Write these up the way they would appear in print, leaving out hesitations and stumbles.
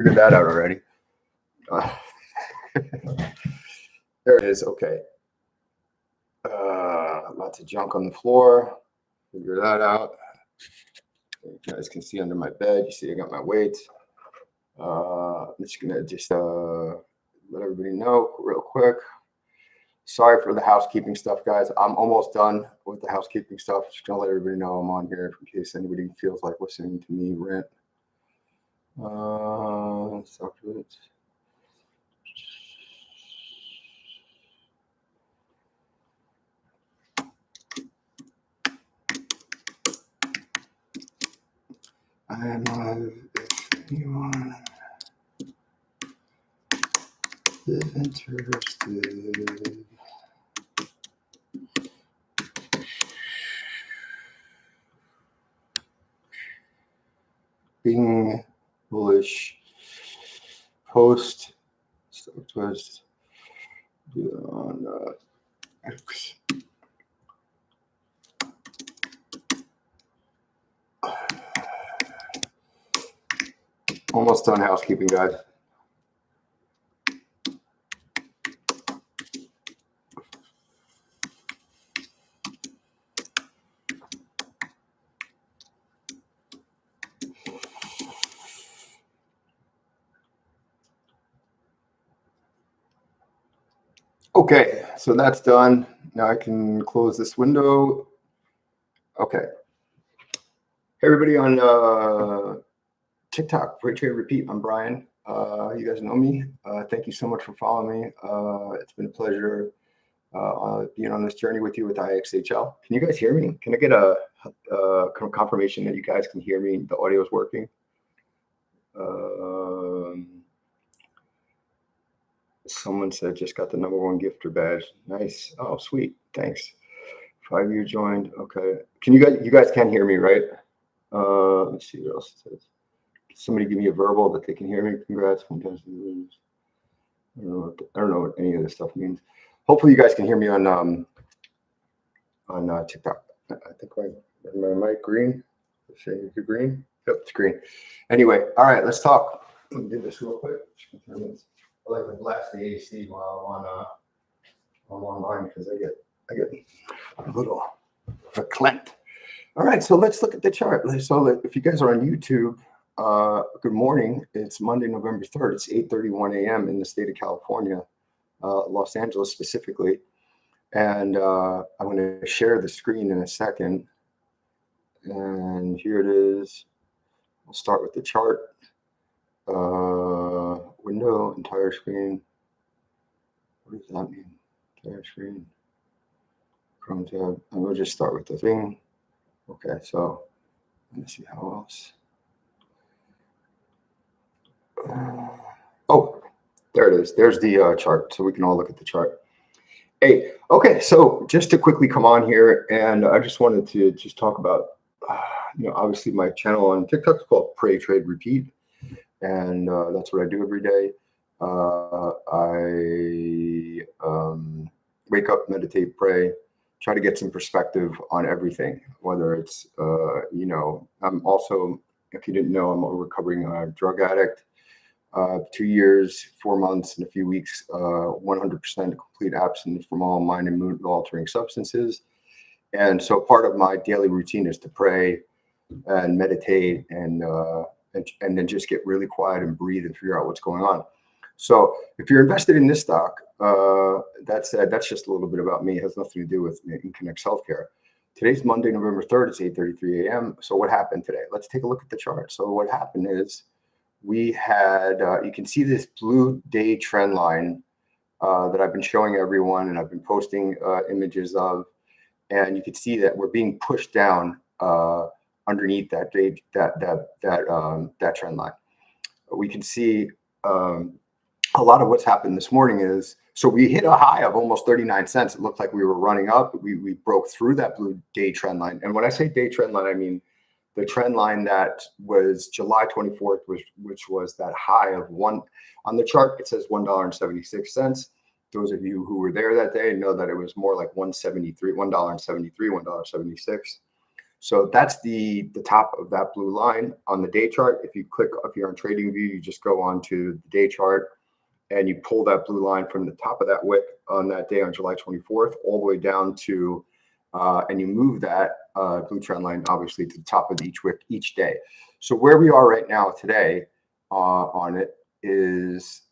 Figured that out already. There it is. Okay. Lots of junk on the floor. Figure that out. You guys can see under my bed. You see I got my weights. I'm just gonna let everybody know real quick. Sorry for the housekeeping stuff, guys. I'm almost done with the housekeeping stuff. Just gonna let everybody know I'm on here in case anybody feels like listening to me rant. I'm if anyone is interested. Being bullish post stock twist on X. Almost done housekeeping, guys. Okay, so that's done. Now I can close this window. Okay. Hey, everybody on TikTok, Break Trade Repeat. I'm Brian. You guys know me. Thank you so much for following me. It's been a pleasure being on this journey with you with IXHL. Can you guys hear me? Can I get a confirmation that you guys can hear me? The audio is working. Someone said just got the #1 gifter badge. Nice. Oh, sweet. Thanks. 5-year joined. Okay. Can you guys can't hear me, right? Let's see what else it says. Somebody give me a verbal that they can hear me. Congrats. Fantastic. I don't know what any of this stuff means. Hopefully you guys can hear me on TikTok. I think my mic green. Let's see if you're green. Yep, it's green. Anyway, all right, let's talk. Let me do this real quick. I like to blast the AC while I'm online because I get a little verklempt. All right, so let's look at the chart. So if you guys are on YouTube, good morning. It's Monday, November 3rd. It's 8:31 a.m. in the state of California, Los Angeles specifically. And I'm going to share the screen in a second. And here it is. We'll start with the chart. Window, entire screen. What does that mean? Entire screen. Chrome tab. And we'll just start with the thing. Okay, so let me see how else. Oh, there it is. There's the chart, so we can all look at the chart. Hey, okay, so just to quickly come on here, and I just wanted to just talk about, obviously my channel on TikTok is called Pray, Trade, Repeat, and that's what I do every day. I wake up, meditate, pray, try to get some perspective on everything, whether it's, I'm also, if you didn't know, I'm a recovering drug addict. 2 years, 4 months, and a few weeks, 100% complete abstinence from all mind and mood altering substances. And so part of my daily routine is to pray and meditate and then just get really quiet and breathe and figure out what's going on. So if you're invested in this stock, that's just a little bit about me. It has nothing to do with Inconex Healthcare. Today's Monday, November 3rd. It's 8:33 a.m. So what happened today? Let's take a look at the chart. So what happened is we had, you can see this blue day trend line that I've been showing everyone and I've been posting images of, and you can see that we're being pushed down underneath that trend line. We can see a lot of what's happened this morning is, so we hit a high of almost 39 cents. It looked like we were running up. We broke through that blue day trend line. And when I say day trend line, I mean the trend line that was July 24th, which was that high of one. On the chart, it says $1.76. Those of you who were there that day know that it was more like $1.73, $1.76. So that's the top of that blue line on the day chart. If you're on TradingView, you just go on to the day chart and you pull that blue line from the top of that wick on that day on July 24th all the way down to, and you move that blue trend line obviously to the top of each wick each day. So where we are right now today on it is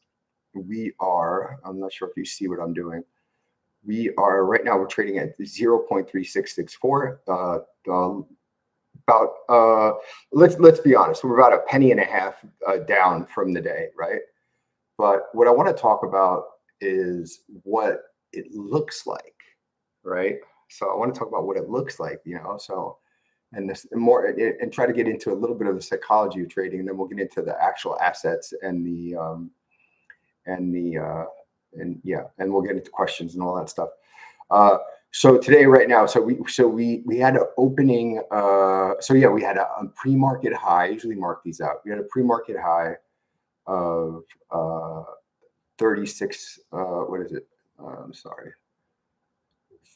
I'm not sure if you see what I'm doing. We are right now, we're trading at 0.3664. Let's be honest, we're about a penny and a half down from the day, right? But what I want to talk about is what it looks like, right? So I want to talk about what it looks like, so and try to get into a little bit of the psychology of trading, and then we'll get into the actual assets and we'll get into questions and all that stuff. So today, right now, we had an opening. We had a pre-market high. I usually mark these out. We had a pre-market high of 36. What is it? I'm sorry.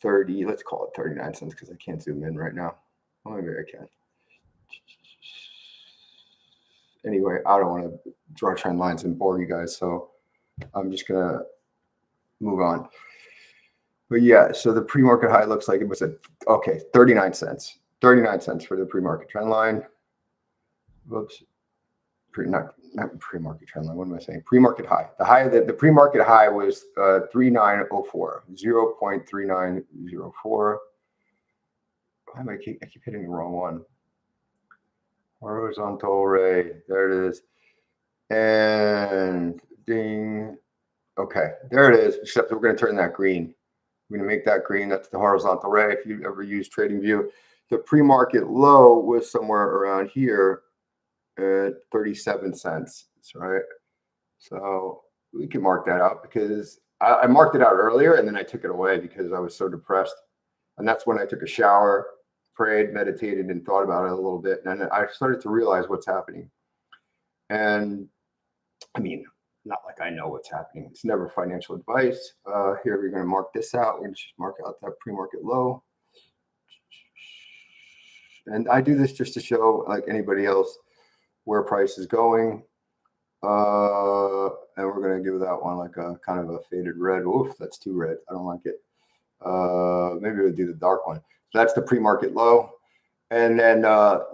30. Let's call it 39 cents because I can't zoom in right now. Oh, maybe I can. Anyway, I don't want to draw trend lines and bore you guys, so I'm just gonna move on. But yeah, so the pre-market high looks like it was 39 cents. 39 cents for the pre-market trend line. Whoops. Not pre-market trend line. What am I saying? Pre-market high. The pre-market high was 3904, 0.3904. I keep hitting the wrong one. Horizontal ray. There it is. And ding. Okay, there it is. Except we're going to turn that green. We're going to make that green. That's the horizontal ray. If you ever use TradingView, the pre-market low was somewhere around here at 37 cents. That's right. So we can mark that out because I marked it out earlier and then I took it away because I was so depressed. And that's when I took a shower, prayed, meditated, and thought about it a little bit. And I started to realize what's happening. And I mean, not like I know what's happening. It's never financial advice. Here we're going to mark this out. We're going to just mark out that pre-market low. And I do this just to show, like anybody else, where price is going. And we're going to give that one like a kind of a faded red. Oof, that's too red. I don't like it. Maybe we'll do the dark one. So that's the pre-market low. And then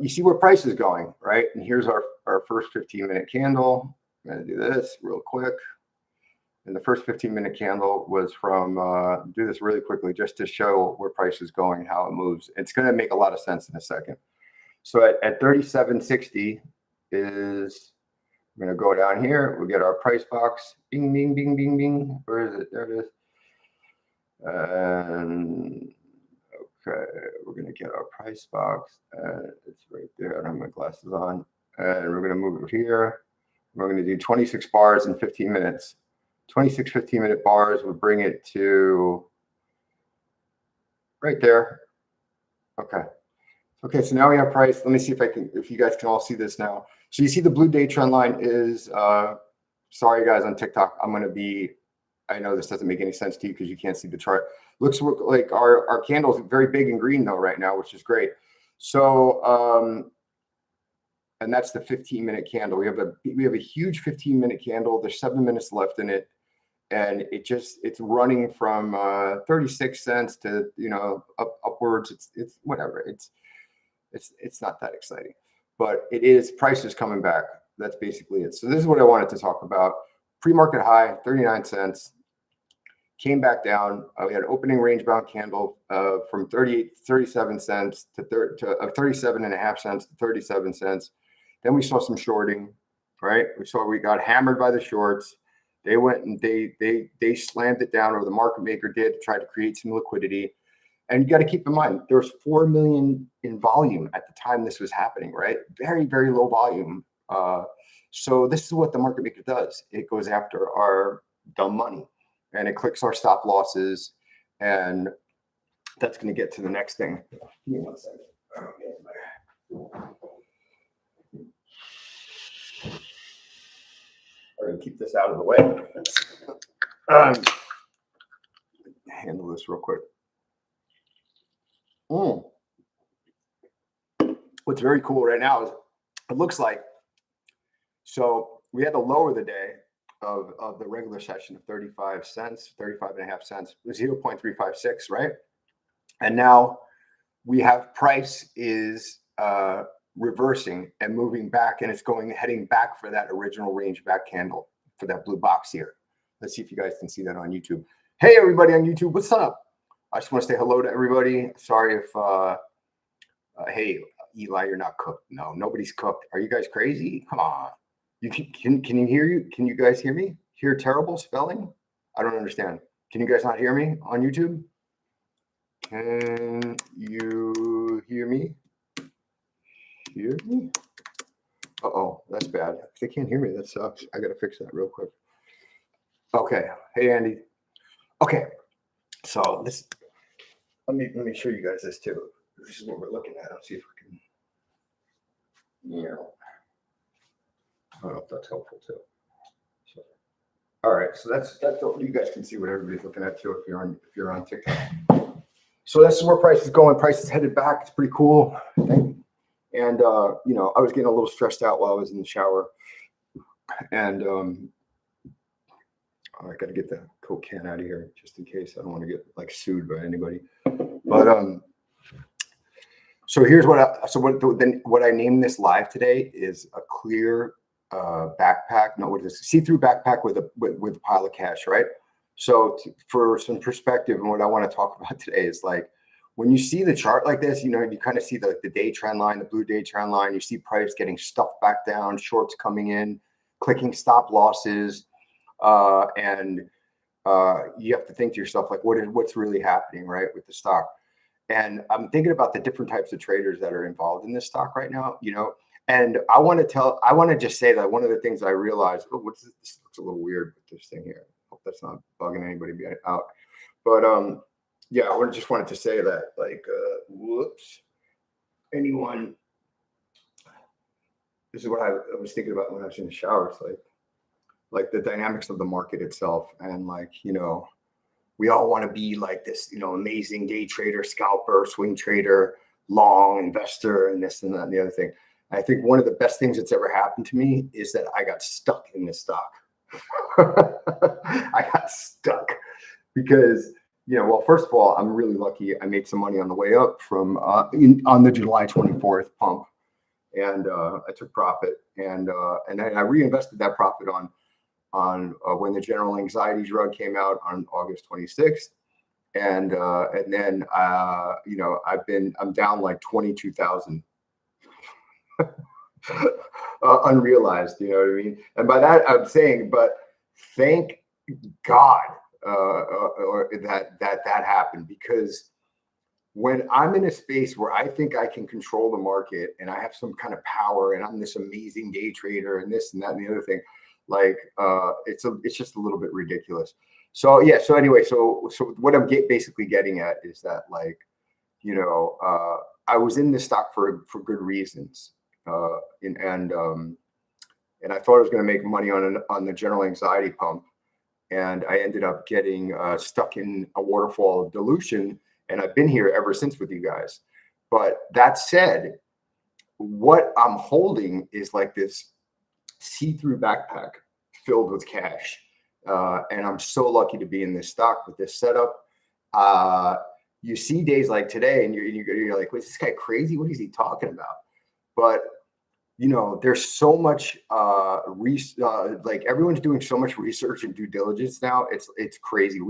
you see where price is going, right? And here's our first 15-minute candle. I'm going to do this real quick. And the first 15-minute candle was from, do this really quickly just to show where price is going, how it moves. It's going to make a lot of sense in a second. So at 37.60 is, we're going to go down here. We'll get our price box. Bing, bing, bing, bing, bing. Where is it? There it is. And okay, we're going to get our price box. It's right there. I don't have my glasses on. And we're going to move it here. We're going to do 26 bars in 15 minutes. 26 15-minute bars would bring it to right there. Okay. Okay, so now we have price. Let me see if you guys can all see this now. So you see the blue day trend line is, sorry guys on TikTok, I know this doesn't make any sense to you because you can't see the chart. Looks like our candle is very big and green though right now, which is great. So, and that's the 15-minute candle. We have a huge 15-minute candle. There's 7 minutes left in it. And it's running from 36 cents to, upwards. It's whatever. It's not that exciting, but it is. Price is coming back. That's basically it. So this is what I wanted to talk about. Pre-market high, 39 cents, came back down. We had an opening range bound candle from 37 cents to 37.5 cents to 37 cents. Then we saw some shorting, right? We got hammered by the shorts. They went and they slammed it down, or the market maker did, to try to create some liquidity. And you got to keep in mind, there was 4 million in volume at the time this was happening, right? Very, very low volume. So this is what the market maker does. It goes after our dumb money and it clicks our stop losses. And that's going to get to the next thing. Give me 1 second. I'm going to keep this out of the way. Handle this real quick. what's very cool right now is it looks like, so we had the low of the day of the regular session of 35 cents, 35.5 cents, 0.356, right? And now we have price is reversing and moving back, and it's heading back for that original range back candle for that blue box here. Let's see if you guys can see that on YouTube. Hey, everybody on YouTube, what's up? I just want to say hello to everybody. Sorry if, hey, Eli, you're not cooked. No, nobody's cooked. Are you guys crazy? Come on. Can you hear you? Can you guys hear me? Hear terrible spelling? I don't understand. Can you guys not hear me on YouTube? Can you hear me? Hear me? Uh-oh, that's bad. If they can't hear me, that sucks. I gotta fix that real quick. Okay. Hey, Andy. Okay. So let me show you guys this too. This is what we're looking at. Let's see if we can. Yeah. I don't know if that's helpful too. So, all right. So that's you guys can see what everybody's looking at too if you're on TikTok. So that's where price is going. Price is headed back. It's pretty cool. And you know, I was getting a little stressed out while I was in the shower, and I got to get the Coke can out of here just in case. I don't want to get like sued by anybody. But so here's what I named this live today is a clear backpack. No, what is this? See-through backpack with a pile of cash, right? So for some perspective, and what I want to talk about today is like when you see the chart like this, you know, you kind of see the day trend line, the blue day trend line. You see price getting stuffed back down, shorts coming in, clicking stop losses, and you have to think to yourself like, what's really happening, right, with the stock? And I'm thinking about the different types of traders that are involved in this stock right now, you know. And I want to just say that one of the things I realized, oh, what's this? This looks a little weird with this thing here. Hope that's not bugging anybody out. But yeah, I just wanted to say that, like, whoops, anyone. This is what I was thinking about when I was in the shower. It's like the dynamics of the market itself, and like, you know, we all want to be like this, you know, amazing day trader, scalper, swing trader, long investor, and this and that and the other thing. I think one of the best things that's ever happened to me is that I got stuck in this stock. I got stuck because, you know, well, first of all, I'm really lucky. I made some money on the way up from on the July 24th pump, and I took profit, and then I reinvested that profit on when the general anxiety drug came out on August 26th, and then you know, I'm down like 22,000 unrealized, you know what I mean? And by that I'm saying, but thank God that happened, because when I'm in a space where I think I can control the market and I have some kind of power and I'm this amazing day trader and this and that and the other thing, like it's just a little bit ridiculous. So yeah, so anyway, so what I'm basically getting at is that, like, you know, I was in this stock for good reasons, and I thought I was going to make money on the general anxiety pump, and I ended up getting stuck in a waterfall of dilution, and I've been here ever since with you guys. But that said, what I'm holding is like this see-through backpack filled with cash, and I'm so lucky to be in this stock with this setup. You see days like today, and you're like, "Is this guy crazy? What is he talking about?" But you know, there's so much like everyone's doing so much research and due diligence now. It's crazy.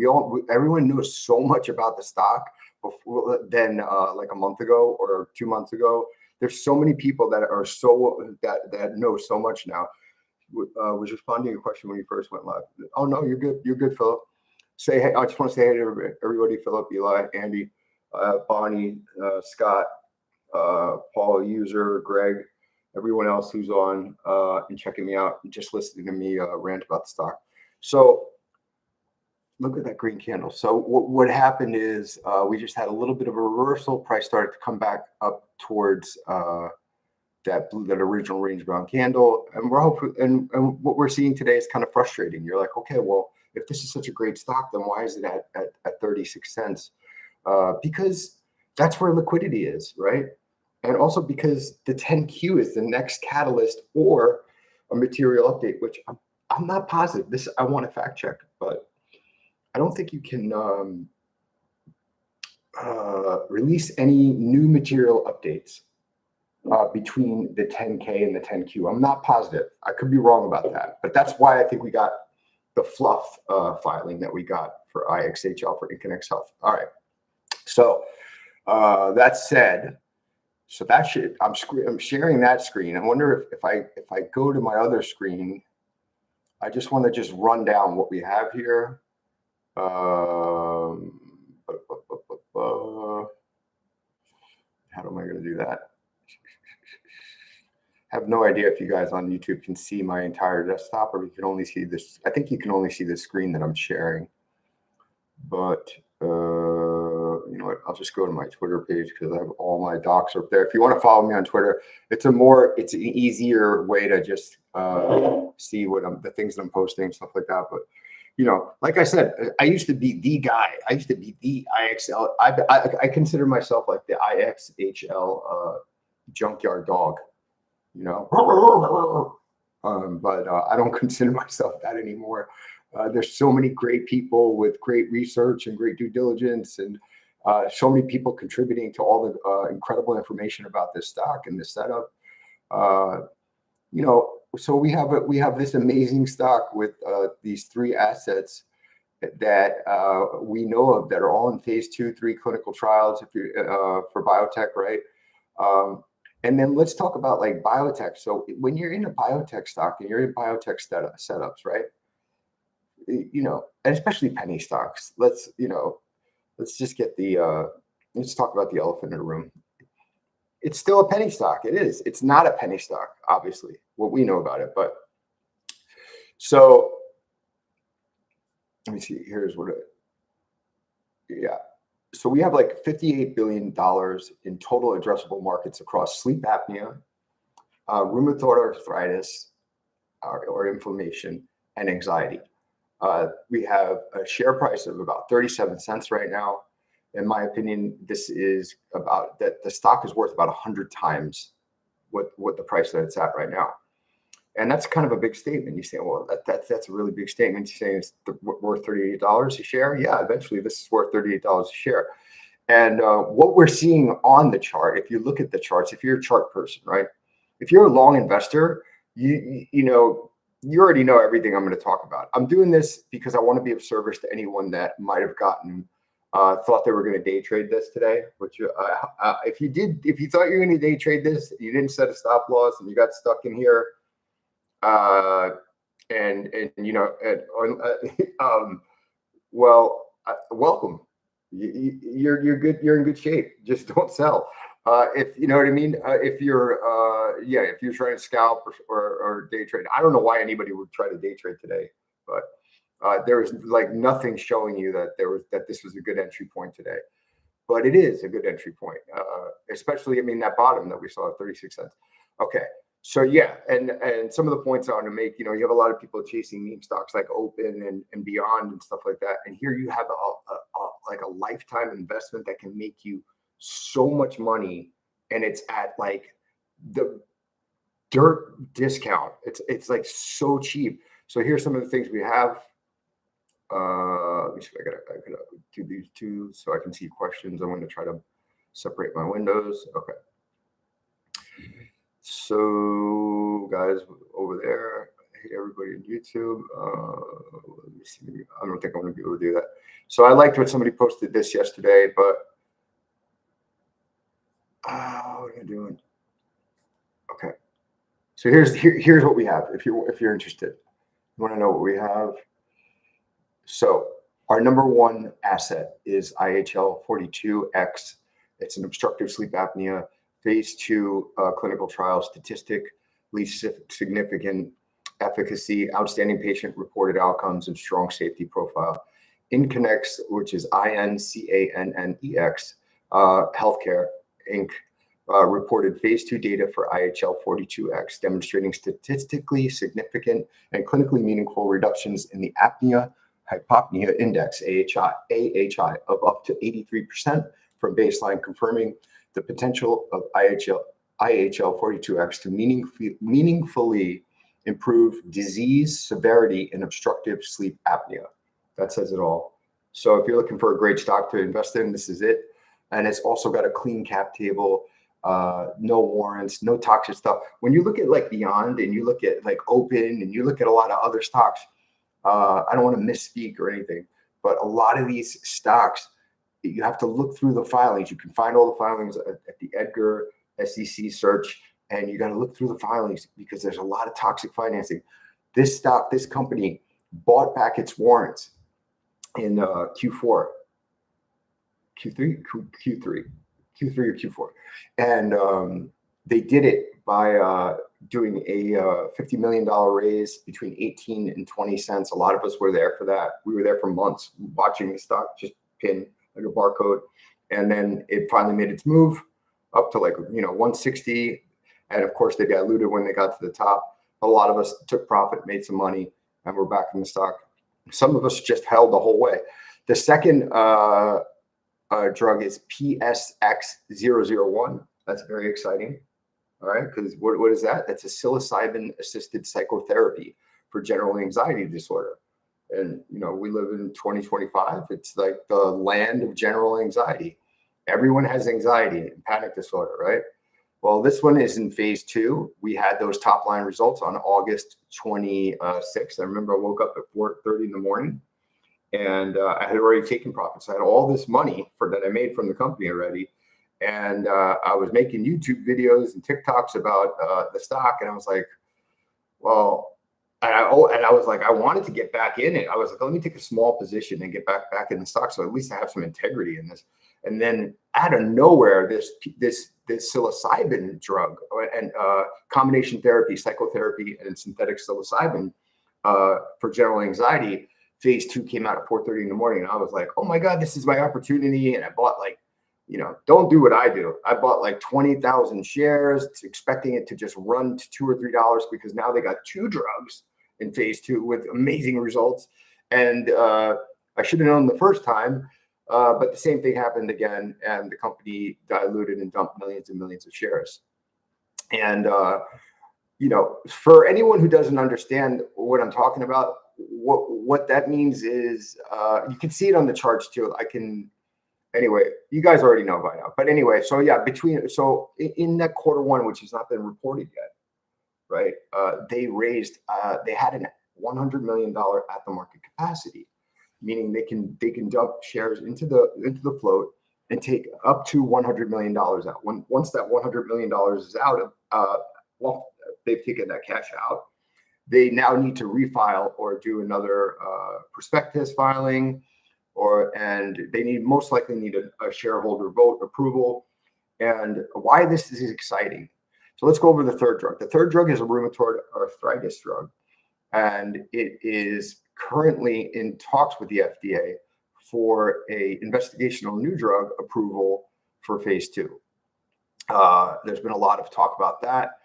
Everyone knows so much about the stock than like a month ago or 2 months ago. There's so many people that are that know so much now. Was responding to a question when you first went live. Oh no, you're good. You're good, Philip. Say hey. I just want to say hey to everybody. Philip, Eli, Andy, Bonnie, Scott, Paul, User, Greg, everyone else who's on and checking me out and just listening to me rant about the stock. So look at that green candle. So what happened is we just had a little bit of a reversal. Price started to come back up towards that original range bound candle, and we're hoping, and what we're seeing today is kind of frustrating. You're like, okay, well, if this is such a great stock, then why is it at 36 cents? Because that's where liquidity is, right? And also because the 10Q is the next catalyst or a material update, which I'm not positive. This I want to fact check, but I don't think you can release any new material updates between the 10K and the 10Q. I'm not positive. I could be wrong about that, but that's why I think we got the fluff filing that we got for IXHL for Inconex Health. All right. So that said, so that shit, I'm sharing that screen. I wonder if I go to my other screen, I just want to just run down what we have here. How am I going to do that? I have no idea if you guys on YouTube can see my entire desktop, or you can only see this. I think you can only see the screen that I'm sharing. But you know what? I'll just go to my Twitter page because I have all my docs up there. If you want to follow me on Twitter, it's an easier way to just see what the things that I'm posting, stuff like that. But you know, like I said, I used to be the guy. I used to be the IXL. I consider myself like the IXHL junkyard dog. You know, but I don't consider myself that anymore. There's so many great people with great research and great due diligence, and so many people contributing to all the incredible information about this stock and this setup. You know, so we have this amazing stock with these three assets that we know of that are all in phase 2, 3 clinical trials. If you for biotech, right? And then let's talk about like biotech. So when you're in a biotech stock and you're in biotech setups, right? You know, and especially penny stocks. Let's just get let's talk about the elephant in the room. It's still a penny stock. It is. It's not a penny stock, obviously, what we know about it. But so let me see. Here's what yeah. So we have like $58 billion in total addressable markets across sleep apnea, rheumatoid arthritis, or inflammation, and anxiety. We have a share price of about 37 cents right now. In my opinion, this is about that the stock is worth about 100 times what the price that it's at right now. And that's kind of a big statement. You say, well, that's a really big statement. You're saying it's worth $38 a share. Yeah, eventually this is worth $38 a share. And what we're seeing on the chart, if you look at the charts, if you're a chart person, right? If you're a long investor, you know, you already know everything I'm going to talk about. I'm doing this because I want to be of service to anyone that might have gotten thought they were going to day trade this today. Which if you thought you were going to day trade this, you didn't set a stop loss and you got stuck in here. And you know, well, welcome. You're good. You're in good shape. Just don't sell. If you know what I mean. If you're trying to scalp or day trade, I don't know why anybody would try to day trade today, but there was like nothing showing you that this was a good entry point today. But it is a good entry point, especially, I mean, that bottom that we saw at 36 cents. Okay. So yeah, and some of the points I want to make, you know, you have a lot of people chasing meme stocks like Open and Beyond and stuff like that. And here you have like a lifetime investment that can make you so much money, and it's at like the dirt discount. It's like so cheap. So here's some of the things we have. Let me see if I gotta do these two so I can see questions. I'm going to try to separate my windows. Okay. So guys over there, hey everybody on YouTube. Let me see. I don't think I'm going to be able to do that. So I liked what somebody posted this yesterday, but what am I doing? Okay. So here's what we have. If you're interested, you want to know what we have. So our number one asset is IHL 42X. It's an obstructive sleep apnea phase 2 clinical trial, statistically significant efficacy, outstanding patient reported outcomes, and strong safety profile. Inconex, which is INCANNEX, Healthcare Inc., reported phase 2 data for IHL 42X, demonstrating statistically significant and clinically meaningful reductions in the apnea-hypopnea index, AHI, of up to 83% from baseline, confirming the potential of IXHL 42X to meaningfully improve disease severity and obstructive sleep apnea. That says it all. So if you're looking for a great stock to invest in, this is it. And it's also got a clean cap table, no warrants, no toxic stuff. When you look at like Beyond and you look at like Open and you look at a lot of other stocks, I don't want to misspeak or anything, but a lot of these stocks, you have to look through the filings. You can find all the filings at the Edgar SEC search, and you got to look through the filings because there's a lot of toxic financing. This stock, this company bought back its warrants in Q3 or Q4. And they did it by doing a $50 million raise between 18 and 20 cents. A lot of us were there for that. We were there for months watching the stock just pin like a barcode. And then it finally made its move up to like, 160. And of course they diluted when they got to the top. A lot of us took profit, made some money, and we're back in the stock. Some of us just held the whole way. The second drug is PSX001. That's very exciting. All right, because what is that? That's a psilocybin-assisted psychotherapy for general anxiety disorder. And, we live in 2025. It's like the land of general anxiety. Everyone has anxiety and panic disorder, right? Well, this one is in phase 2. We had those top line results on August 26th. I remember I woke up at 4:30 in the morning, and I had already taken profits. I had all this money that I made from the company already. And I was making YouTube videos and TikToks about the stock. And I was like, well, and I was like, I wanted to get back in it. I was like, let me take a small position and get back in the stock. So at least I have some integrity in this. And then out of nowhere, this psilocybin drug and combination therapy, psychotherapy, and synthetic psilocybin for general anxiety, phase 2 came out at 4:30 in the morning. And I was like, oh my God, this is my opportunity. And I bought like, don't do what I do. I bought like 20,000 shares, expecting it to just run to $2 or $3 because now they got 2 drugs in phase 2 with amazing results. And I should have known the first time, but the same thing happened again, and the company diluted and dumped millions and millions of shares. And for anyone who doesn't understand what I'm talking about, what that means is you can see it on the charts too. Anyway, you guys already know by now. But anyway, so yeah, in that Q1, which has not been reported yet, right? They had a $100 million at the market capacity, meaning they can dump shares into the float and take up to $100 million out. Once that $100 million is out, they've taken that cash out. They now need to refile or do another prospectus filing. And they most likely need a shareholder vote approval. And why this is exciting. So let's go over the third drug. The third drug is a rheumatoid arthritis drug, and it is currently in talks with the FDA for a investigational new drug approval for phase 2. There's been a lot of talk about that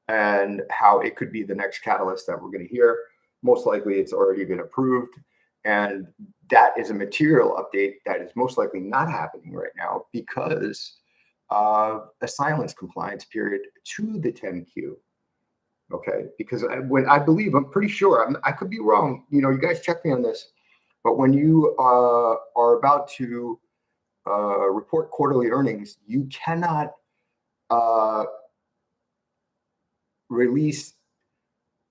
and how it could be the next catalyst that we're going to hear. Most likely it's already been approved. And that is a material update that is most likely not happening right now because of a silence compliance period to the 10Q. Okay, because I'm pretty sure, I could be wrong. You guys check me on this. But when you are about to report quarterly earnings, you cannot release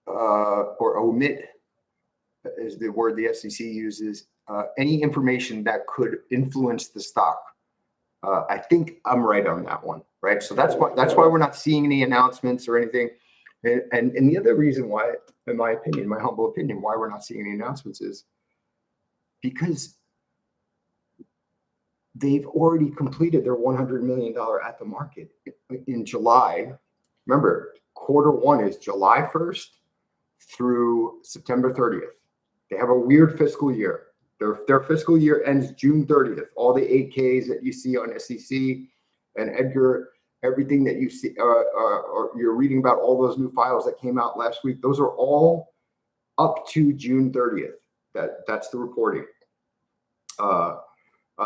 or omit, is the word the SEC uses, any information that could influence the stock. I think I'm right on that one, right? So that's why we're not seeing any announcements or anything. And the other reason why, in my opinion, my humble opinion, why we're not seeing any announcements is because they've already completed their $100 million at the market in July. Remember, Q1 is July 1st through September 30th. They have a weird fiscal year. Their fiscal year ends June 30th. All the 8Ks that you see on SEC and Edgar, everything that you see, or you're reading about, all those new files that came out last week, those are all up to June 30th. That's the reporting.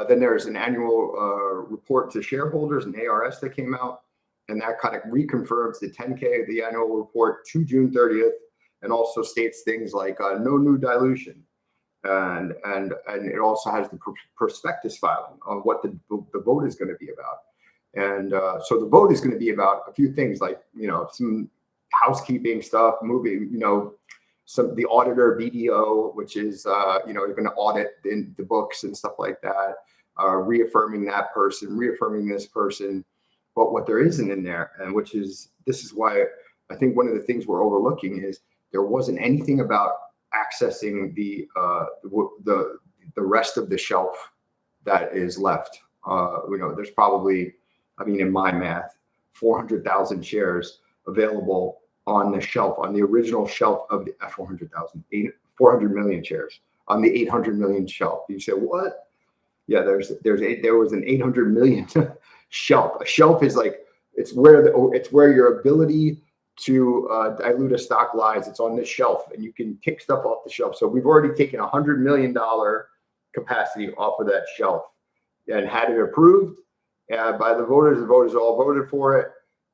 Then there's an annual report to shareholders, an ARS that came out, and that kind of reconfirms the 10K, the annual report to June 30th, and also states things like no new dilution. And it also has the prospectus filing on what the vote is going to be about. And so the vote is going to be about a few things like, some housekeeping stuff, moving, the auditor BDO, which is, you're going to audit the books and stuff like that, reaffirming that person, reaffirming this person. But what there isn't in there, and this is why I think one of the things we're overlooking is there wasn't anything about accessing the rest of the shelf that is left. There's probably, in my math, 400,000 shares available on the shelf, on the original shelf of the 400 million shares on the 800 million shelf. You say, what? Yeah, there was an 800 million shelf. A shelf is like, it's where your ability to dilute a stock lies. It's on this shelf, and you can take stuff off the shelf. So we've already taken $100 million capacity off of that shelf and had it approved by the voters. The voters all voted for it.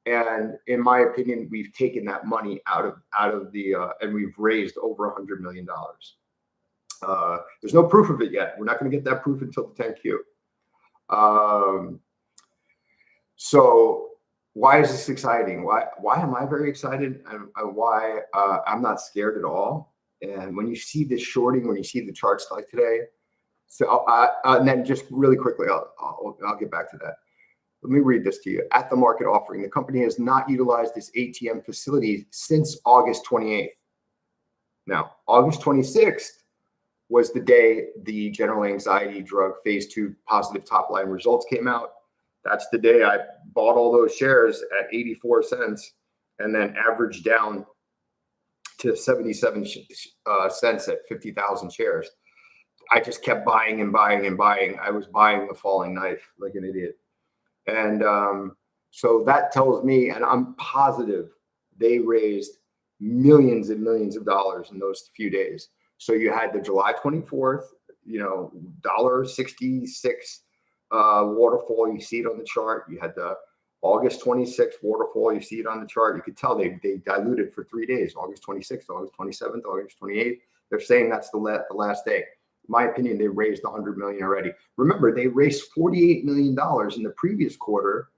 And in my opinion, we've taken that money out of the and we've raised over $100 million. There's no proof of it yet. We're not going to get that proof until the 10Q. So why is this exciting? Why am I very excited? And why I'm not scared at all? And when you see this shorting, when you see the charts like today, so and then just really quickly, I'll get back to that. Let me read this to you. At the market offering, the company has not utilized this ATM facility since August 28th. Now, August 26th was the day the general anxiety drug phase 2 positive top line results came out. That's the day I bought all those shares at 84 cents and then averaged down to 77 cents at 50,000 shares. I just kept buying and buying and buying. I was buying the falling knife like an idiot. And so that tells me, and I'm positive, they raised millions and millions of dollars in those few days. So you had the July 24th, $1.66 waterfall. You see it on the chart. You had the August 26th waterfall. You see it on the chart. You could tell they diluted for 3 days, August 26th, August 27th, August 28th. They're saying that's the last day. In my opinion, they raised $100 million already. Remember, they raised $48 million in the previous quarter,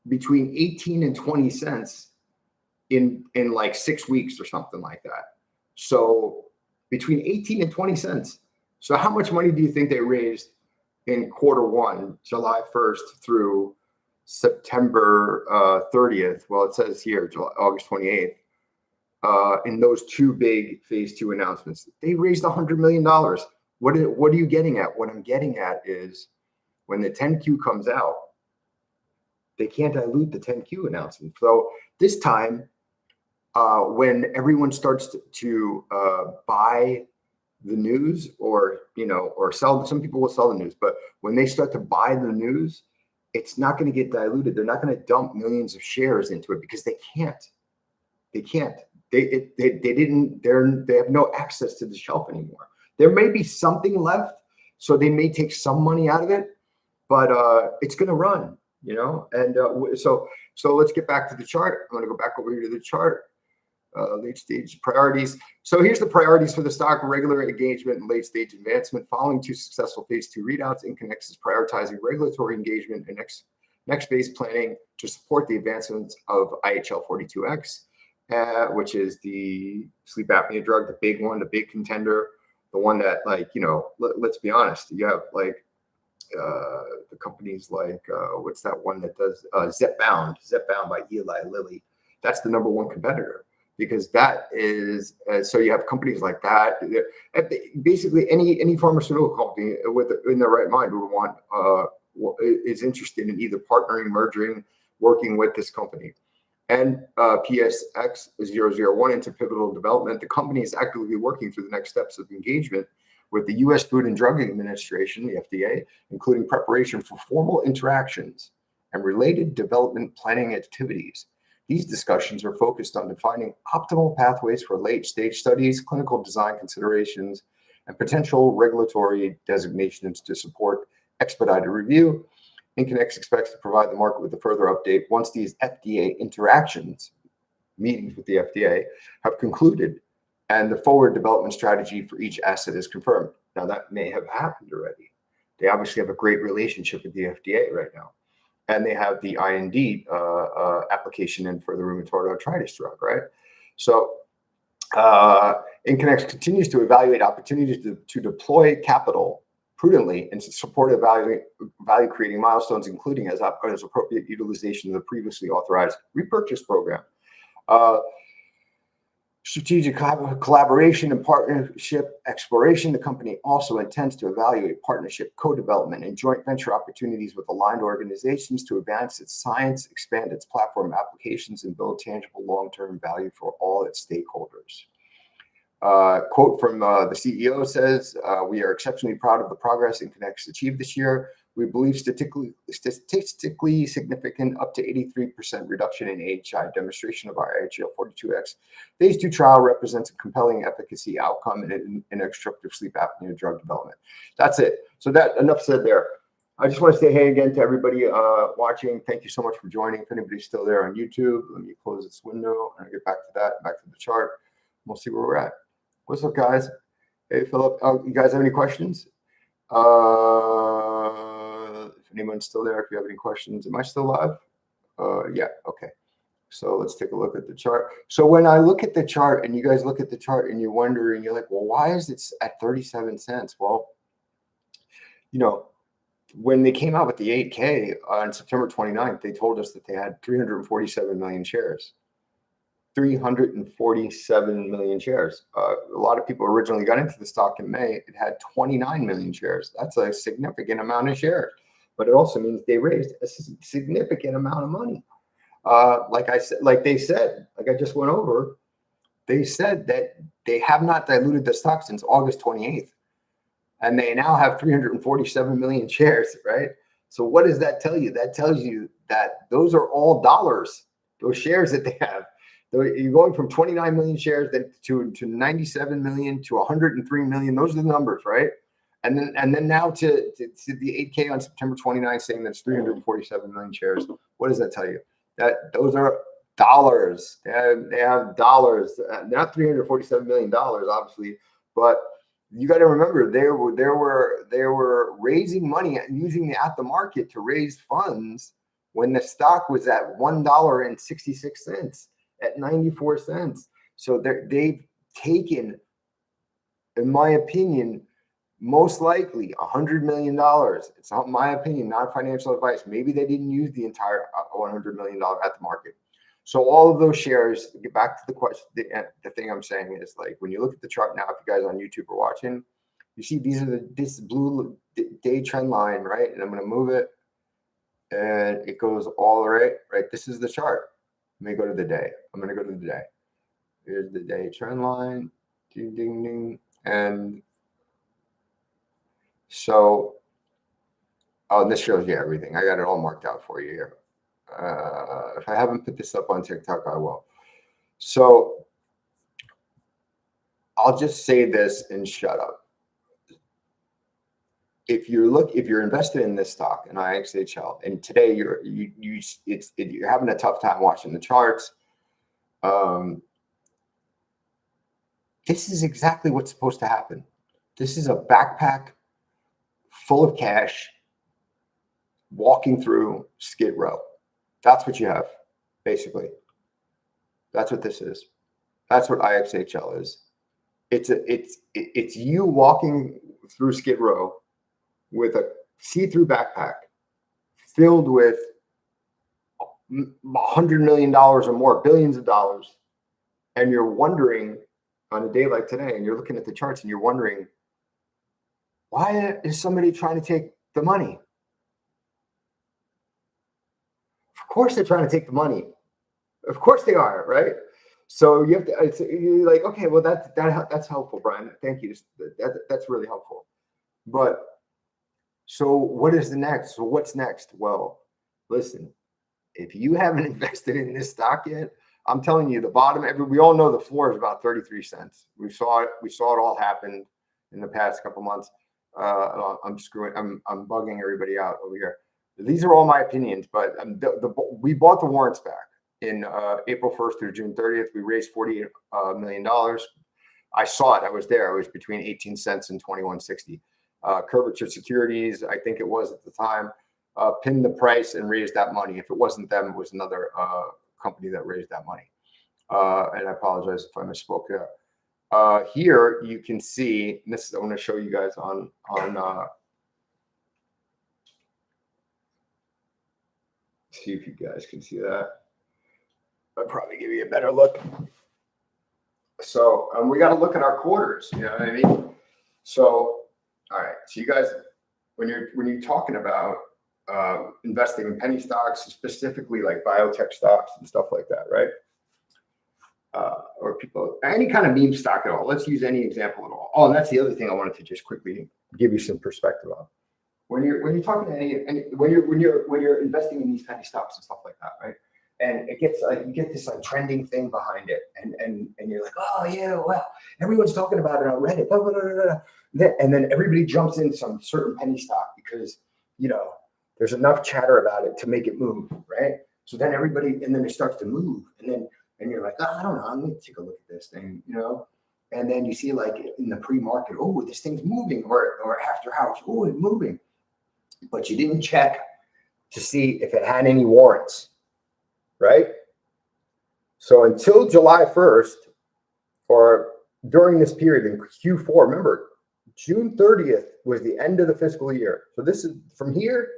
between 18 and 20 cents in like 6 weeks or something like that. So between 18 and 20 cents. So how much money do you think they raised in quarter one, July 1st through September 30th? Well, it says here, August 28th. In those two big phase 2 announcements, they raised $100 million. What are you getting at? What I'm getting at is when the 10Q comes out, they can't dilute the 10Q announcement. So this time, when everyone starts to buy the news, or sell, some people will sell the news, but when they start to buy the news, it's not going to get diluted. They're not going to dump millions of shares into it because they can't. They can't. They have no access to the shelf anymore. There may be something left, so they may take some money out of it, but it's going to run, And so let's get back to the chart. I'm going to go back over here to the chart. Late stage priorities. So here's the priorities for the stock: regular engagement and late stage advancement. Following 2 successful phase 2 readouts, Inconex is prioritizing regulatory engagement and next phase planning to support the advancements of IXHL 42X. Which is the sleep apnea drug, the big one, the big contender, the one that, let's be honest, you have the companies like, what's that one that does Zepbound by Eli Lilly. That's the number 1 competitor, because that is, so you have companies like that. Basically, any pharmaceutical company in their right mind would want, is interested in either partnering, merging, working with this company. And PSX-001 into pivotal development. The company is actively working through the next steps of engagement with the U.S. Food and Drug Administration, the FDA, including preparation for formal interactions and related development planning activities. These discussions are focused on defining optimal pathways for late-stage studies, clinical design considerations, and potential regulatory designations to support expedited review. Inconex expects to provide the market with a further update once these FDA interactions, meetings with the FDA, have concluded and the forward development strategy for each asset is confirmed. Now, that may have happened already. They obviously have a great relationship with the FDA right now. And they have the IND application in for the rheumatoid arthritis drug, right? So Inconex continues to evaluate opportunities to deploy capital prudently and to support value creating milestones, including as appropriate utilization of the previously authorized repurchase program. Strategic collaboration and partnership exploration. The company also intends to evaluate partnership, co-development, and joint venture opportunities with aligned organizations to advance its science, expand its platform applications, and build tangible long-term value for all its stakeholders. Quote from the CEO says, "We are exceptionally proud of the progress Inconex achieved this year. We believe statistically significant up to 83% reduction in AHI demonstration of our IXHL 42X phase 2 trial represents a compelling efficacy outcome in obstructive sleep apnea drug development." That's it. So that enough said there. I just want to say hey again to everybody watching. Thank you so much for joining. If anybody's still there on YouTube, let me close this window and I'll get back to that, back to the chart. We'll see where we're at. What's up, guys? Hey, Philip. You guys have any questions? If anyone's still there, if you have any questions, am I still live? Yeah, okay. So let's take a look at the chart. So when I look at the chart and you guys look at the chart and you're wondering, you're like, well, why is it at 37 cents? Well, you know, when they came out with the 8K on September 29th, they told us that they had 347 million shares. 347 million shares. A lot of people originally got into the stock in May. It had 29 million shares. That's a significant amount of shares, but it also means they raised a significant amount of money. Like I said, like they said, like I just went over, they said that they have not diluted the stock since August 28th, and they now have 347 million shares, right? So what does that tell you? That tells you that those are all dollars, those shares that they have. You're going from 29 million shares to 97 million to 103 million. Those are the numbers, right? And then now to the 8K on September 29th saying that's 347 million shares. What does that tell you? That those are dollars. They have dollars, not 347 million dollars, obviously, but you got to remember they were raising money using the at the market to raise funds when the stock was at $1.66. At 94 cents. So they've taken, in my opinion, most likely $100 million. It's not my opinion, not financial advice. Maybe they didn't use the entire $100 million at the market. So all of those shares, get back to the question, the thing I'm saying is, like, when you look at the chart now, if you guys on YouTube are watching, you see these are this blue day trend line, right? And I'm going to move it and it goes all right. This is the chart. Let me go to the day. I'm going to go to the day. Here's the day trend line. Ding, ding, ding. And so, oh, this shows you everything. I got it all marked out for you here. If I haven't put this up on TikTok, I will. So I'll just say this and shut up. If you're invested in this stock in IXHL, and today you're having a tough time watching the charts, this is exactly what's supposed to happen. This is a backpack full of cash walking through Skid Row. That's what you have, basically. That's what this is. That's what IXHL is. It's you walking through Skid Row with a see-through backpack filled with $100 million or more, billions of dollars, and you're wondering on a day like today, and you're looking at the charts and you're wondering, why is somebody trying to take the money? Of course they're trying to take the money. Of course they are, right? So you have to. You're like, okay, well that's helpful, Brian. Thank you. That's really helpful. But so what is the next? So what's next? Well, listen, if you haven't invested in this stock yet, I'm telling you, the bottom. We all know the floor is about 33 cents. We saw it. We saw it all happen. in the past couple months. I'm bugging everybody out over here. These are all my opinions, but we bought the warrants back in April 1st through June 30th. We raised $48 million. I saw it. I was there. It was between 18 cents and 21.60. Curvature Securities, I think it was at the time, pinned the price and raised that money. If it wasn't them, it was another company that raised that money. And I apologize if I misspoke there. Here you can see, and this is, I want to show you guys on see if you guys can see that. I'll probably give you a better look. So we got to look at our quarters, you know what I mean? So, all right. So you guys, when you're talking about investing in penny stocks, specifically like biotech stocks and stuff like that, right? Or people, any kind of meme stock at all. Let's use any example at all. Oh, and that's the other thing I wanted to just quickly give you some perspective on. When you're talking to when you're investing in these penny stocks and stuff like that, right? And it gets like, you get this like trending thing behind it, and you're like, oh yeah, well, everyone's talking about it on Reddit, blah, blah, blah, blah, blah. And then everybody jumps in some certain penny stock because, you know, there's enough chatter about it to make it move, right? So then everybody, and then it starts to move, and you're like, oh, I don't know, I'm gonna take a look at this thing, you know. And then you see like in the pre-market, oh, this thing's moving, or after hours, oh, it's moving, but you didn't check to see if it had any warrants. Right? So until July 1st, or during this period in Q4, remember, June 30th was the end of the fiscal year. So this is from here,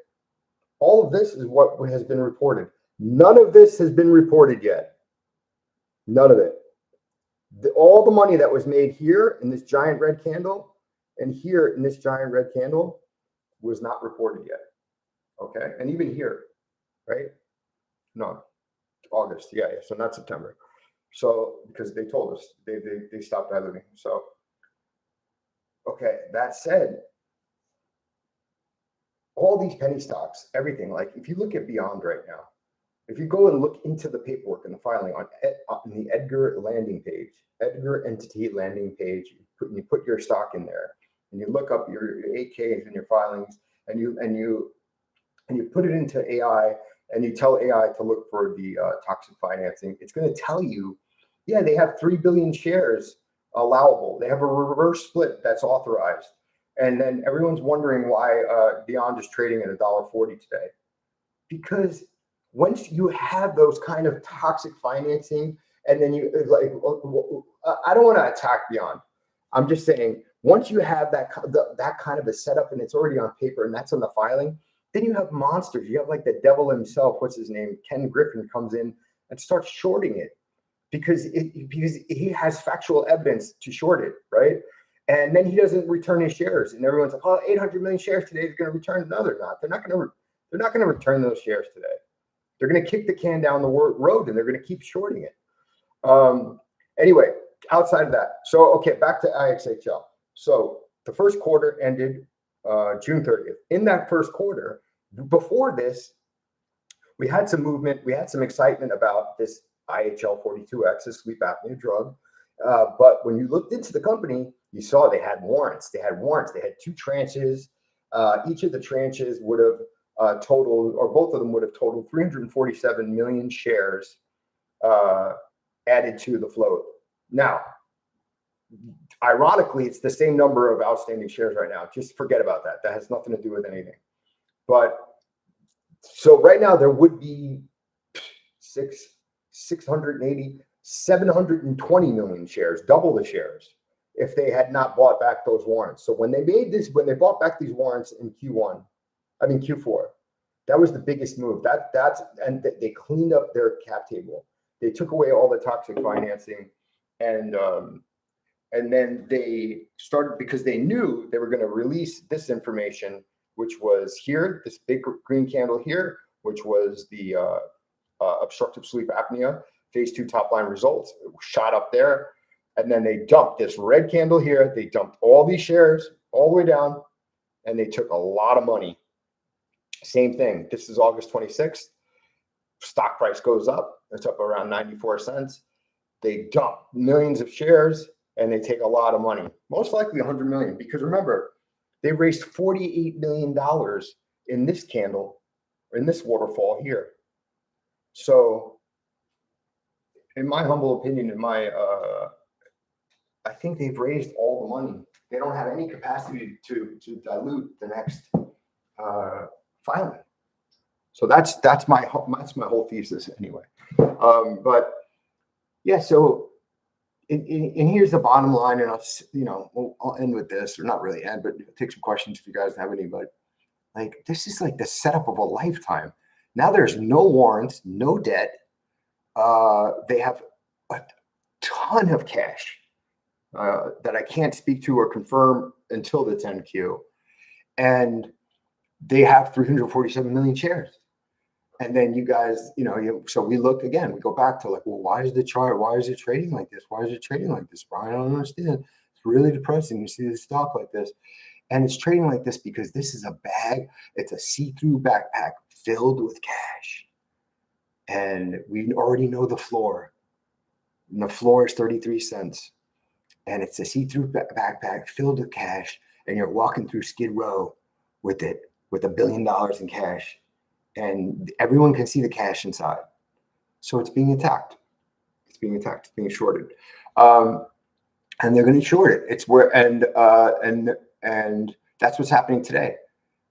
all of this is what has been reported. None of this has been reported yet. None of it. All the money that was made here in this giant red candle and here in this giant red candle was not reported yet. Okay? And even here, right? No. August, yeah, so not September. So because they told us they stopped diluting. So okay, that said, all these penny stocks, everything, like if you look at Beyond right now, if you go and look into the paperwork and the filing on the Edgar landing page, Edgar entity landing page, you put your stock in there, and you look up your 8Ks and your filings, and you put it into AI. And you tell AI to look for the toxic financing, it's going to tell you, yeah, they have 3 billion shares allowable. They have a reverse split that's authorized. And then everyone's wondering why Beyond is trading at $1.40 today. Because once you have those kind of toxic financing, and then you like, I don't want to attack Beyond. I'm just saying, once you have that kind of a setup and it's already on paper and that's on the filing, then you have monsters. You have like the devil himself. What's his name? Ken Griffin comes in and starts shorting it because he has factual evidence to short it, right? And then he doesn't return his shares, and everyone's like, "Oh, 800 million shares today. They're going to return." No, they're not. They're not going to return those shares today. They're going to kick the can down the road, and they're going to keep shorting it. Anyway, outside of that, so okay, back to IXHL. So the first quarter ended June 30th. In that first quarter, before this, we had some movement. We had some excitement about this IXHL 42X, a sleep apnea drug. But when you looked into the company, you saw they had warrants. They had 2 tranches. Each of the tranches would have totaled, or both of them would have totaled 347 million shares added to the float. Now, ironically, it's the same number of outstanding shares right now. Just forget about that. That has nothing to do with anything. But so right now there would be 680, 720 million shares, double the shares, if they had not bought back those warrants. So when they bought back these warrants in Q4, that was the biggest move. And they cleaned up their cap table. They took away all the toxic financing, and then they started, because they knew they were going to release this information, which was here, this big green candle here, which was the obstructive sleep apnea phase 2 top line results. It shot up there. And then they dumped this red candle here. They dumped all these shares all the way down, and they took a lot of money. Same thing. This is August 26th. Stock price goes up. It's up around 94 cents. They dump millions of shares, and they take a lot of money, most likely 100 million, because remember, they raised $48 million in this candle, in this waterfall here. So in my humble opinion, I think they've raised all the money. They don't have any capacity to dilute the next filing. So that's my whole thesis anyway. But yeah, so and here's the bottom line, and I'll end with this, or not really end, but take some questions if you guys have any. But like, this is like the setup of a lifetime. Now there's no warrants, no debt. They have a ton of cash that I can't speak to or confirm until the 10Q, and they have 347 million shares. And then you guys, so we look again, we go back to like, well, why is the chart? Why is it trading like this? Why is it trading like this, Brian? I don't understand. It's really depressing. You see the stock like this, and it's trading like this because this is a bag. It's a see-through backpack filled with cash, and we already know the floor. And the floor is 33 cents, and it's a see-through backpack filled with cash, and you're walking through Skid Row with it, with $1 billion in cash. And everyone can see the cash inside. So it's being attacked. It's being shorted. And they're going to short it. It's where, and that's what's happening today.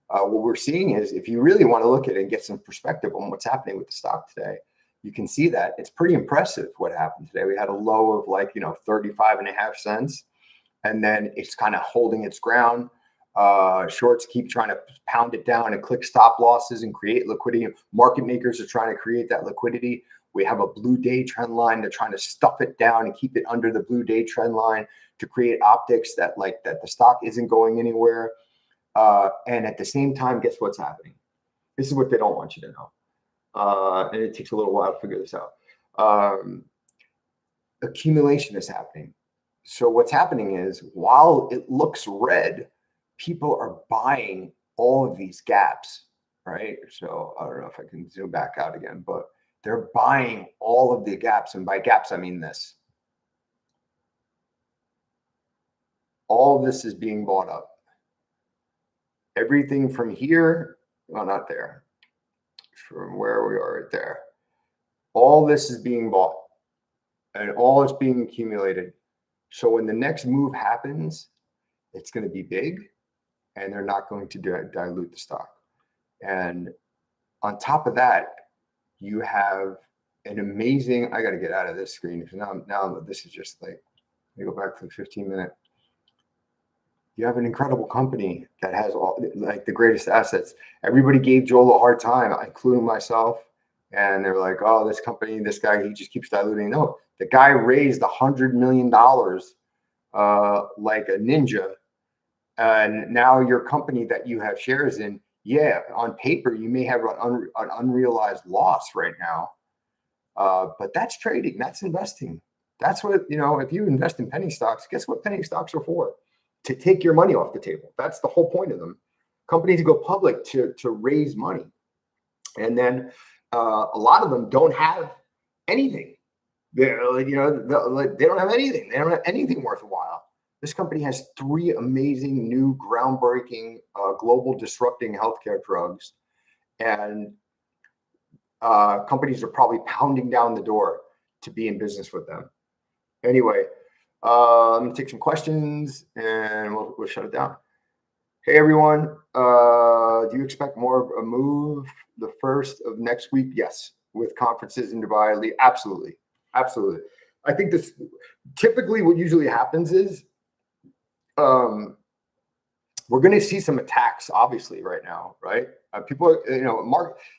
What we're seeing is, if you really want to look at it and get some perspective on what's happening with the stock today, you can see that it's pretty impressive what happened today. We had a low of 35.5 cents, and then it's kind of holding its ground. Shorts keep trying to pound it down and click stop losses and create liquidity. Market makers are trying to create that liquidity. We have a blue day trend line. They're trying to stuff it down and keep it under the blue day trend line to create optics that the stock isn't going anywhere. And at the same time, guess what's happening? This is what they don't want you to know. And it takes a little while to figure this out. Accumulation is happening. So what's happening is, while it looks red, people are buying all of these gaps, right? So I don't know if I can zoom back out again, but they're buying all of the gaps. And by gaps, I mean this. All of this is being bought up. Everything from here, well, not there, from where we are right there. All this is being bought, and all is being accumulated. So when the next move happens, it's going to be big, and they're not going to dilute the stock. And on top of that, you have an amazing, I got to get out of this screen, because now this is just like, let me go back to the 15-minute. You have an incredible company that has all the greatest assets. Everybody gave Joel a hard time, including myself. And they're like, oh, this company, this guy, he just keeps diluting. No, the guy raised $100 million like a ninja. And now your company that you have shares in, yeah, on paper, you may have an unrealized loss right now. But that's trading, that's investing. That's what, if you invest in penny stocks, guess what penny stocks are for? To take your money off the table. That's the whole point of them. Companies go public to raise money. And then a lot of them don't have anything. They don't have anything. They don't have anything worthwhile. This company has 3 amazing new groundbreaking global disrupting healthcare drugs, and companies are probably pounding down the door to be in business with them. Anyway, I'm gonna take some questions and we'll shut it down. Hey everyone, do you expect more of a move the first of next week? Yes, with conferences in Dubai. Absolutely. I think this typically what usually happens is we're going to see some attacks, obviously, right now, right? People,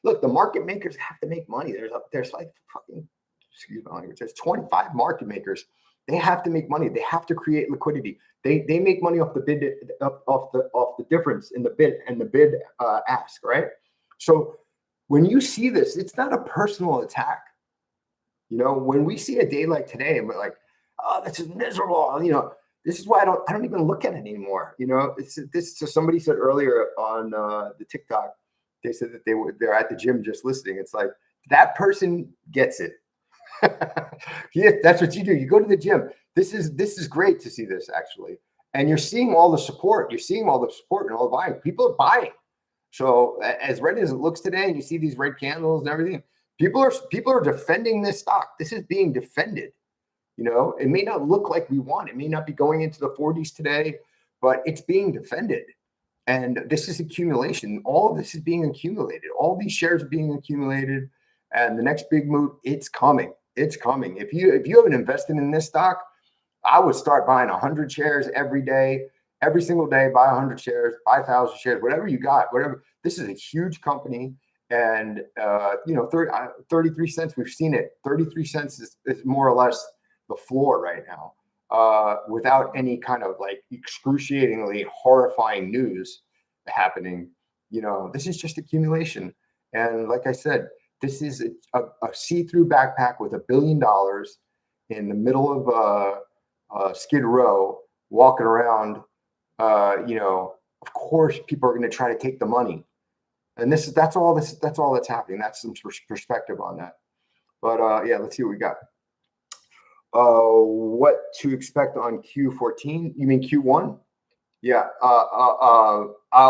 look, the market makers have to make money. There's like fucking, excuse my language, there's 25 market makers. They have to make money. They have to create liquidity. They make money off the bid, off the difference in the bid and the bid ask, right? So when you see this, it's not a personal attack. When we see a day like today, and we're like, oh, this is miserable. This is why I don't even look at it anymore. It's this. So somebody said earlier on the TikTok, they said that they're at the gym just listening. It's like, that person gets it. Yeah, that's what you do. You go to the gym. this is great to see this actually. And you're seeing all the support. You're seeing all the support and all the buying. People are buying. So as red as it looks today, and you see these red candles and everything, people are defending this stock. This is being defended. You know, it may not look like we want. It may not be going into the 40s today, but it's being defended. And this is accumulation. All of this is being accumulated. All these shares are being accumulated. And the next big move, it's coming. It's coming. If you haven't invested in this stock, I would start buying 100 shares every day, every single day. Buy 100 shares, buy 1,000 shares, whatever you got, whatever. This is a huge company, and 33 cents. We've seen it. 33 cents is more or less the floor right now, without any kind of like excruciatingly horrifying news happening. You know, this is just accumulation, and like I said, this is a see-through backpack with $1 billion in the middle of Skid Row, walking around. Of course, people are going to try to take the money, and that's all that's happening. That's some perspective on that. But yeah, let's see what we got. What to expect on Q14? You mean Q1? Yeah.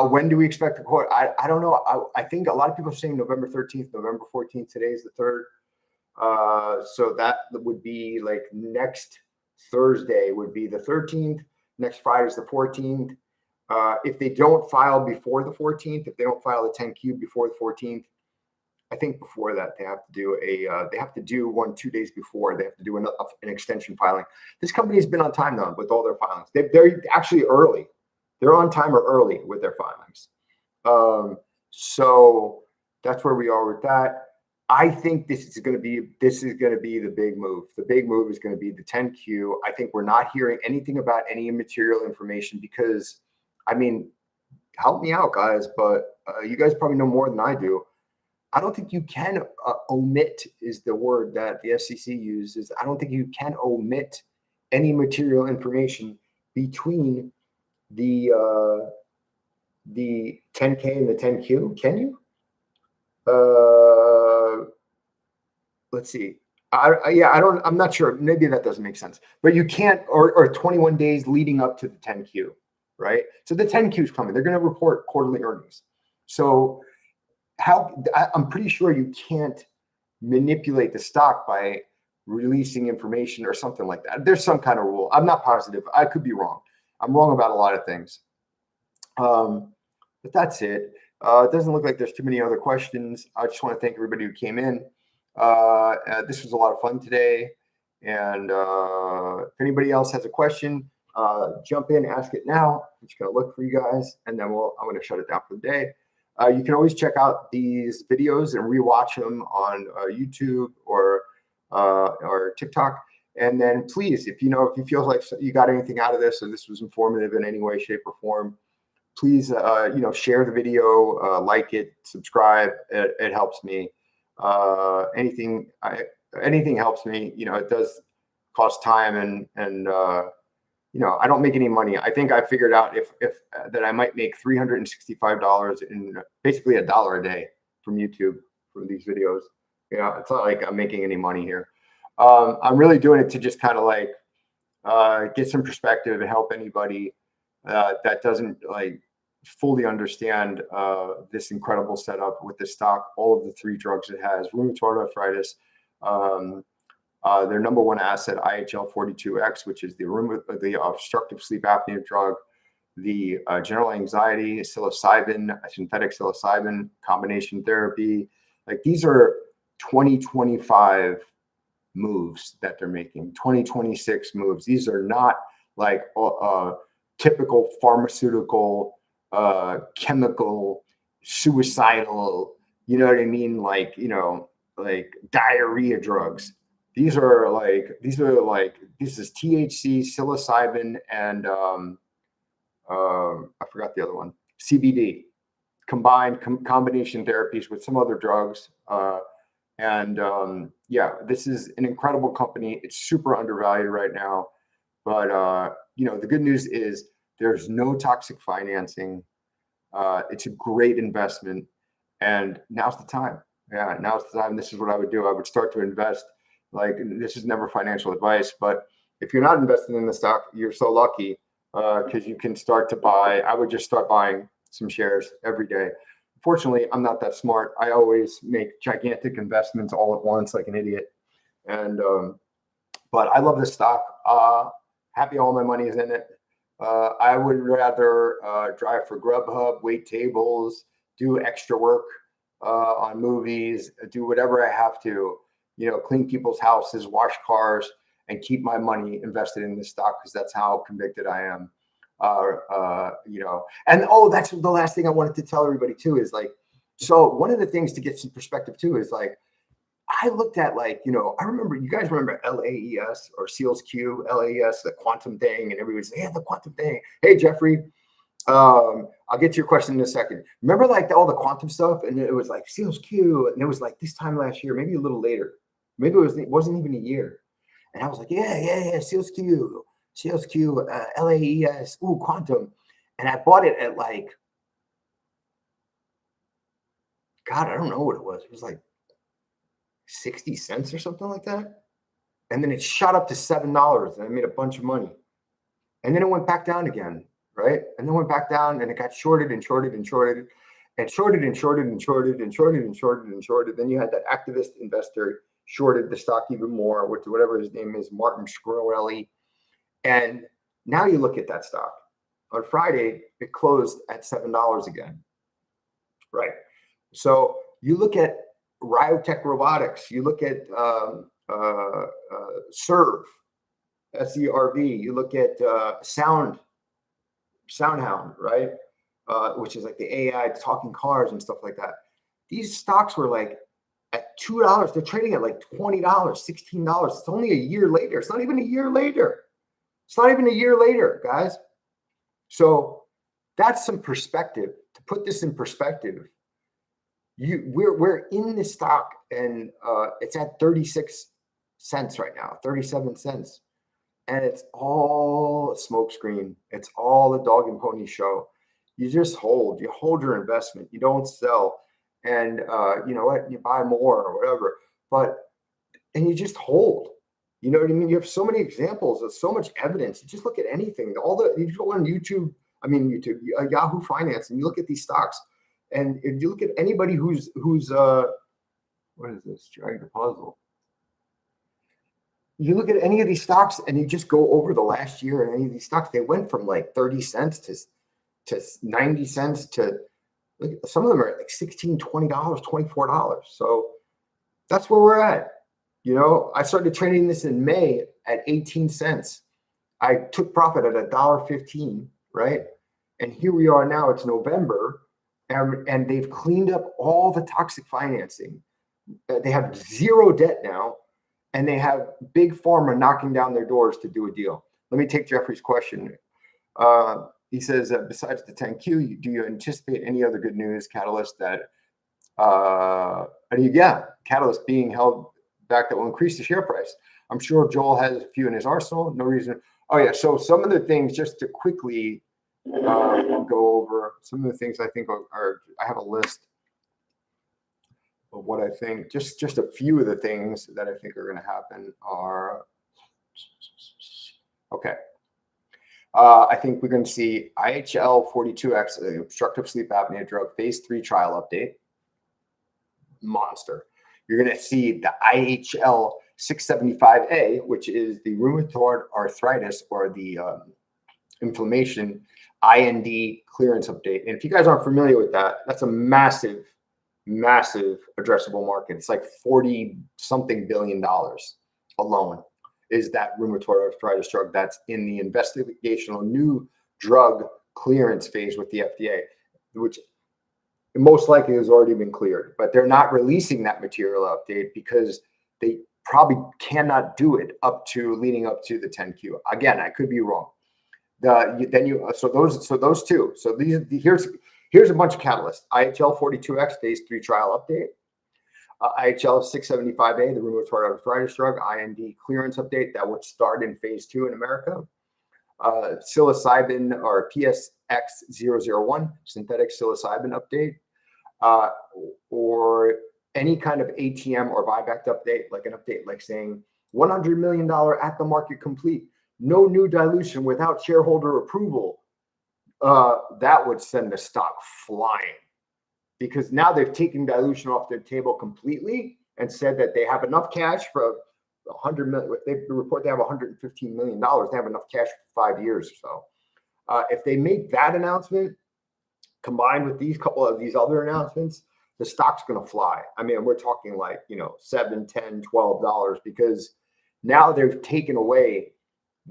When do we expect the quote? I don't know. I think a lot of people are saying November 13th, November 14th. Today is the 3rd. So that would be like next Thursday would be the 13th. Next Friday is the 14th. If they don't file before the 14th, if they don't file the 10Q before the 14th, I think before that they have to do one 2 days before. They have to do an extension filing. This company has been on time though with all their filings. They're actually early. They're on time or early with their filings. So that's where we are with that. I think this is going to be the big move. The big move is going to be the 10Q. I think we're not hearing anything about any material information because, I mean, help me out, guys, but you guys probably know more than I do. I don't think you can omit is the word that the SEC uses. I don't think you can omit any material information between the 10K and the 10Q. Can you? Let's see. I'm not sure. Maybe that doesn't make sense. But you can't, or 21 days leading up to the 10Q, right? So the 10Q is coming. They're going to report quarterly earnings. So I'm pretty sure you can't manipulate the stock by releasing information or something like that. There's some kind of rule. I'm not positive. I could be wrong. I'm wrong about a lot of things. But that's it. It doesn't look like there's too many other questions. I just want to thank everybody who came in. This was a lot of fun today. And if anybody else has a question, jump in, ask it now. I'm just going to look for you guys, and then I'm going to shut it down for the day. You can always check out these videos and rewatch them on YouTube or TikTok. And then please, if you feel like you got anything out of this, or this was informative in any way, shape, or form, please, share the video, like it, subscribe. It helps me. Anything helps me. It does cost time, and I don't make any money. I think I figured out if that I might make $365 in basically $1 a day from YouTube from these videos. It's not like I'm making any money here. I'm really doing it to just kind of like get some perspective and help anybody that doesn't like fully understand this incredible setup with this stock, all of the 3 drugs it has: rheumatoid arthritis, their number one asset, IXHL 42X, which is the obstructive sleep apnea drug, the general anxiety, psilocybin, synthetic psilocybin combination therapy. Like, these are 2025 moves that they're making, 2026 moves. These are not like typical pharmaceutical, chemical, suicidal, you know what I mean? Like diarrhea drugs. This is THC, psilocybin, and I forgot the other one, CBD, combined combination therapies with some other drugs. This is an incredible company. It's super undervalued right now, but the good news is there's no toxic financing. It's a great investment, and now's the time. Yeah, now's the time. This is what I would do. I would start to invest. Like, this is never financial advice, but If you're not invested in the stock, you're so lucky because you can start to buy. I would just start buying some shares every day. Fortunately, I'm not that smart. I always make gigantic investments all at once like an idiot. And but I love this stock. Happy all my money is in it. I would rather drive for Grubhub, wait tables, do extra work on movies, do whatever I have to, clean people's houses, wash cars, and keep my money invested in this stock because that's how convicted I am. And that's the last thing I wanted to tell everybody too is like, so one of the things to get some perspective too is like, I looked at like, I remember, you guys remember LAES or Seals Q, LAES, the quantum thing, and everybody's like, yeah, the quantum thing. Hey, Jeffrey, I'll get to your question in a second. Remember like all the quantum stuff? And it was like Seals Q, and it was like this time last year, maybe a little later. Maybe it wasn't even a year. And I was like, yeah, Seals Q, LAES, ooh, quantum. And I bought it at like, God, I don't know what it was. It was like 60 cents or something like that. And then it shot up to $7 and I made a bunch of money. And then it went back down again, right? And then went back down and it got shorted and shorted and shorted and shorted and shorted and shorted and shorted and shorted and shorted. Then you had that activist investor shorted the stock even more with whatever his name is, Martin Shkreli. And now you look at that stock. On Friday, it closed at $7 again, right? So you look at Ryotech Robotics, you look at Serve, SERV, you look at SoundHound, right? Which is like the AI talking cars and stuff like that. These stocks were like at $2. They're trading at like $20, $16. It's only a year later. It's not even a year later. It's not even a year later, guys. So that's some perspective. To put this in perspective, we're in this stock and it's at 36 cents right now, 37 cents. And it's all a smoke screen. It's all the dog and pony show. You just hold. You hold your investment. You don't sell. And you know what? You buy more or whatever. And you just hold. You know what I mean? You have so many examples. There's so much evidence. You just look at anything. You go on YouTube, Yahoo Finance, and you look at these stocks. And if you look at anybody who's what is this? Drag the puzzle. You look at any of these stocks and you just go over the last year and any of these stocks, they went from like 30 cents to 90 cents to some of them are at like $16, $20, $24. So that's where we're at. I started trading this in May at 18 cents. I took profit at $1.15, right? And here we are now, it's November, and they've cleaned up all the toxic financing. They have zero debt now, and they have big pharma knocking down their doors to do a deal. Let me take Jeffrey's question. He says, besides the 10Q, do you anticipate any other good news catalyst catalyst being held back that will increase the share price? I'm sure Joel has a few in his arsenal. No reason. Oh yeah. So some of the things, just to quickly go over some of the things I think are I have a list of what I think. Just a few of the things that I think are going to happen are okay. I think we're going to see IXHL 42X, obstructive sleep apnea drug, phase 3 trial update. Monster. You're going to see the IXHL 675A, which is the rheumatoid arthritis or the inflammation IND clearance update. And if you guys aren't familiar with that, that's a massive addressable market. It's like 40 something billion dollars alone is that rheumatoid arthritis drug that's in the investigational new drug clearance phase with the FDA, which most likely has already been cleared, but they're not releasing that material update because they probably cannot do it leading up to the 10Q. Again, I could be wrong. Those two. So here's a bunch of catalysts. IXHL 42X phase 3 trial update. IXHL 675A, the rheumatoid arthritis drug, IND clearance update that would start in phase 2 in America. Psilocybin or PSX001, synthetic psilocybin update, or any kind of ATM or buyback update, like an update like saying $100 million at the market complete. No new dilution without shareholder approval. That would send the stock flying, because now they've taken dilution off their table completely and said that they have enough cash for 100 million. If they report they have $115 million, they have enough cash for 5 years or so. If they make that announcement combined with these couple of these other announcements, the stock's going to fly. I mean, we're talking like, $7, $10, $12, because now they've taken away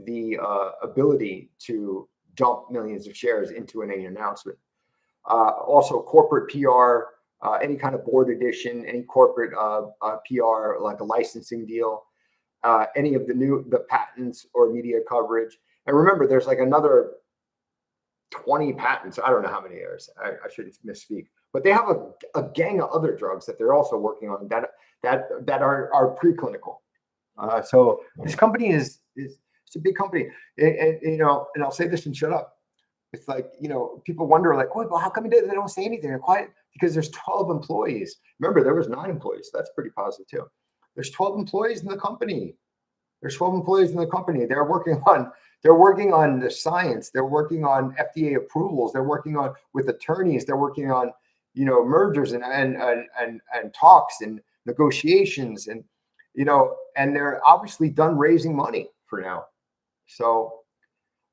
the ability to dump millions of shares into any announcement. Also, corporate PR, any kind of board edition, any corporate PR, like a licensing deal, any of the patents or media coverage. And remember, there's like another 20 patents. I don't know how many years. I shouldn't misspeak, but they have a gang of other drugs that they're also working on that are preclinical. So this company is it's a big company, and I'll say this and shut up. It's like, people wonder, like, well, how come they don't say anything? They're quiet. Because there's 12 employees. Remember, there was 9 employees. So that's pretty positive too. There's 12 employees in the company. They're working on the science. They're working on FDA approvals. They're working on with attorneys. They're working on, mergers and talks and negotiations, and and they're obviously done raising money for now. So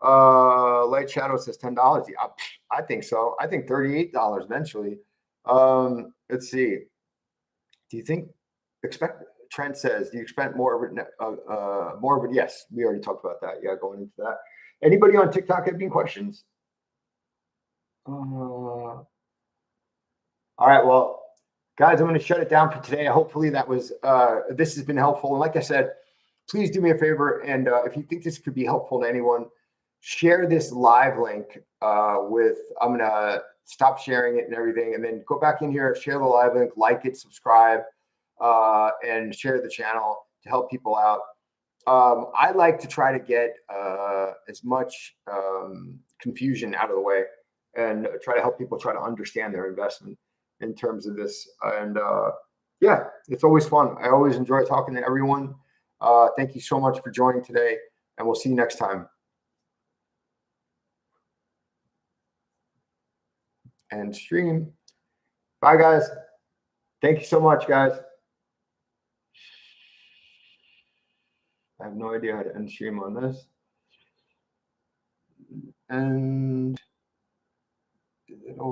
Light Shadow says $10. Yeah, I think so. I think $38 eventually. Let's see. Do you think Trent says, do you expect more of it? Yes, we already talked about that. Yeah, going into that. Anybody on TikTok have any questions? All right, well, guys, I'm going to shut it down for today. Hopefully this has been helpful. And like I said, please do me a favor. And if you think this could be helpful to anyone, share this live link I'm going to stop sharing it and everything. And then go back in here, share the live link, like it, subscribe, and share the channel to help people out. I like to try to get as much confusion out of the way and try to help people try to understand their investment in terms of this. And yeah, it's always fun. I always enjoy talking to everyone. Thank you so much for joining today, and we'll see you next time. And stream. Bye, guys. Thank you so much, guys. I have no idea how to end stream on this. And